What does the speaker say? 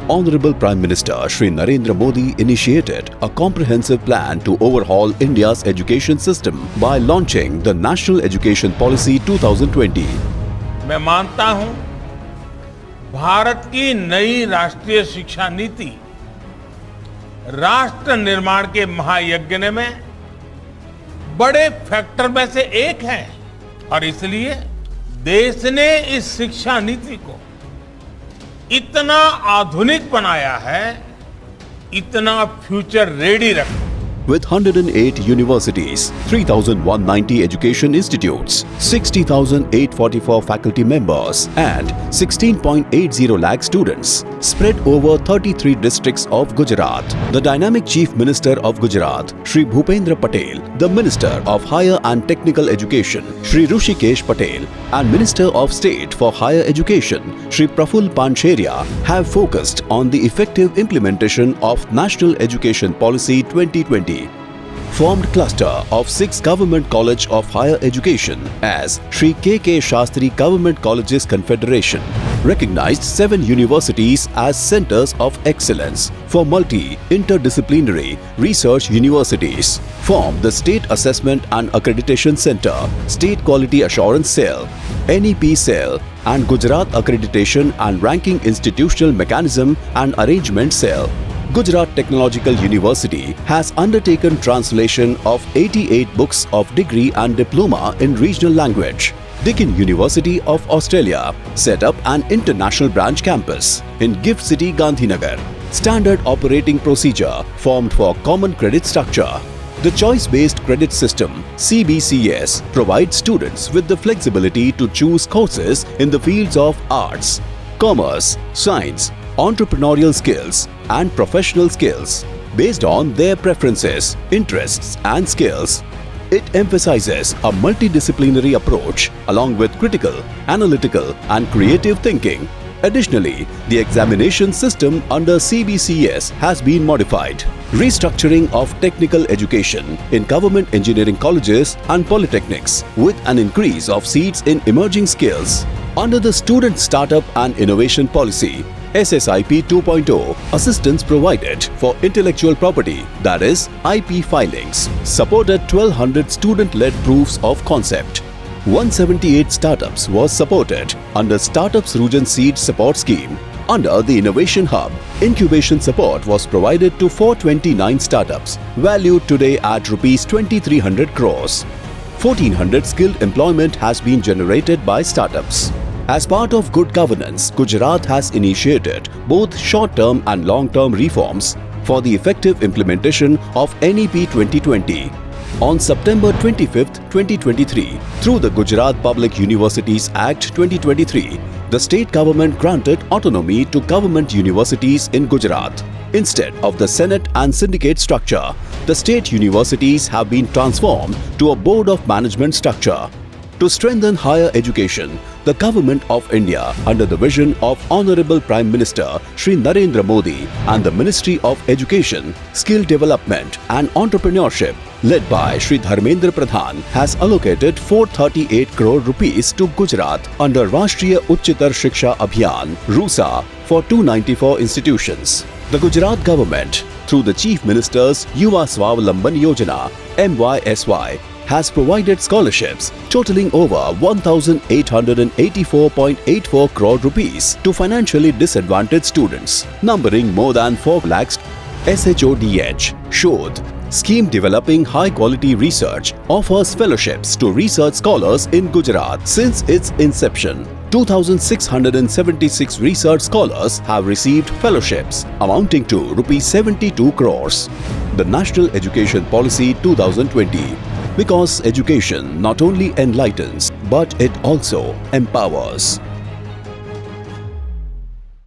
Honorable Prime Minister Shri Narendra Modi initiated a comprehensive plan to overhaul India's education system by launching the National Education Policy 2020. मैं मानता हूं भारत की नई राष्ट्रीय शिक्षा नीति राष्ट्र निर्माण के महायज्ञ में बड़े फैक्टर में से एक है और इसलिए देश ने इस शिक्षा नीति को इतना आधुनिक बनाया है, इतना फ्यूचर रेडी रखा। With 108 universities, 3,190 education institutes, 60,844 faculty members and 16.80 lakh students spread over 33 districts of Gujarat, the dynamic Chief Minister of Gujarat, Shri Bhupendra Patel, the Minister of Higher and Technical Education, Shri Rushikesh Patel, and Minister of State for Higher Education, Shri Praful Pancheria, have focused on the effective implementation of National Education Policy 2020. Formed cluster of 6 Government College of Higher Education as Shri K.K. Shastri Government Colleges Confederation, recognized 7 universities as centers of excellence for multi-interdisciplinary research universities, formed the State Assessment and Accreditation Center, State Quality Assurance Cell, NEP Cell, and Gujarat Accreditation and Ranking Institutional Mechanism and Arrangement Cell. Gujarat Technological University has undertaken translation of 88 books of degree and diploma in regional language. Deakin University of Australia set up an international branch campus in Gift City, Gandhinagar. Standard operating procedure formed for common credit structure. The choice-based credit system CBCS provides students with the flexibility to choose courses in the fields of arts, commerce, science, entrepreneurial skills and professional skills based on their preferences, interests and skills. It emphasizes a multidisciplinary approach along with critical, analytical and creative thinking. Additionally, the examination system under CBCS has been modified. Restructuring of technical education in government engineering colleges and polytechnics with an increase of seats in emerging skills. Under the Student Startup and Innovation Policy, SSIP 2.0, assistance provided for intellectual property, that is, IP filings, supported 1,200 student-led proofs of concept. 178 startups was supported under Startup Srujan Seed Support Scheme. Under the Innovation Hub, incubation support was provided to 429 startups, valued today at Rs 2,300 crores. 1,400 skilled employment has been generated by startups. As part of good governance, Gujarat has initiated both short-term and long-term reforms for the effective implementation of NEP 2020. On September 25, 2023, through the Gujarat Public Universities Act 2023, the state government granted autonomy to government universities in Gujarat. Instead of the Senate and syndicate structure, the state universities have been transformed to a board of management structure. To strengthen higher education, the Government of India, under the vision of Honorable Prime Minister Shri Narendra Modi and the Ministry of Education, Skill Development and Entrepreneurship, led by Shri Dharmendra Pradhan, has allocated 438 crore rupees to Gujarat under Rashtriya Uchchatar Shiksha Abhiyan (RUSA) for 294 institutions. The Gujarat government, through the Chief Minister's Yuva Swavalamban Yojana (MYSY), has provided scholarships totaling over 1,884.84 crore rupees to financially disadvantaged students, numbering more than 4 lakhs. SHODH, Shodh, scheme developing high-quality research, offers fellowships to research scholars in Gujarat since its inception. 2,676 research scholars have received fellowships amounting to Rs 72 crores. The National Education Policy 2020. Because education not only enlightens, but it also empowers.